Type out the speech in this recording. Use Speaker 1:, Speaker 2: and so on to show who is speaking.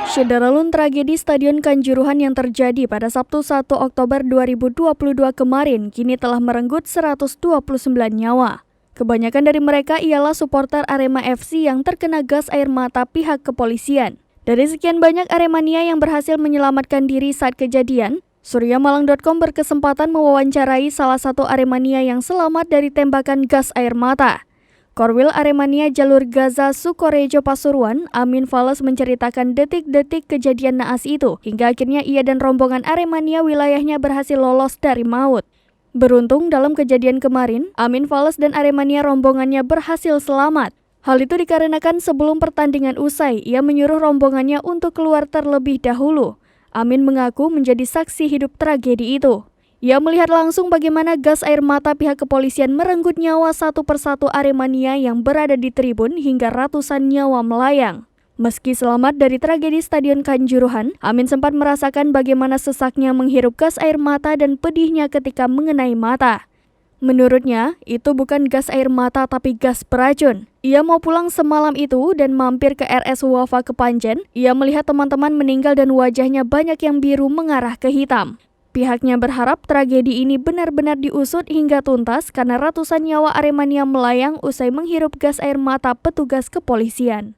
Speaker 1: Syederalun tragedi Stadion Kanjuruhan yang terjadi pada Sabtu 1 Oktober 2022 kemarin kini telah merenggut 129 nyawa. Kebanyakan dari mereka ialah supporter Arema FC yang terkena gas air mata pihak kepolisian. Dari sekian banyak Aremania yang berhasil menyelamatkan diri saat kejadian, suryamalang.com berkesempatan mewawancarai salah satu Aremania yang selamat dari tembakan gas air mata. Korwil Aremania Jalur Gaza Sukorejo Pasuruan, Amin Fales menceritakan detik-detik kejadian naas itu, hingga akhirnya ia dan rombongan Aremania wilayahnya berhasil lolos dari maut. Beruntung dalam kejadian kemarin, Amin Fales dan Aremania rombongannya berhasil selamat. Hal itu dikarenakan sebelum pertandingan usai, ia menyuruh rombongannya untuk keluar terlebih dahulu. Amin mengaku menjadi saksi hidup tragedi itu. Ia melihat langsung bagaimana gas air mata pihak kepolisian merenggut nyawa satu persatu Aremania yang berada di tribun hingga ratusan nyawa melayang. Meski selamat dari tragedi Stadion Kanjuruhan, Amin sempat merasakan bagaimana sesaknya menghirup gas air mata dan pedihnya ketika mengenai mata. Menurutnya, itu bukan gas air mata tapi gas beracun. Ia mau pulang semalam itu dan mampir ke RS Wafa Kepanjen. Ia melihat teman-teman meninggal dan wajahnya banyak yang biru mengarah ke hitam. Pihaknya berharap tragedi ini benar-benar diusut hingga tuntas karena ratusan nyawa Aremania melayang usai menghirup gas air mata petugas kepolisian.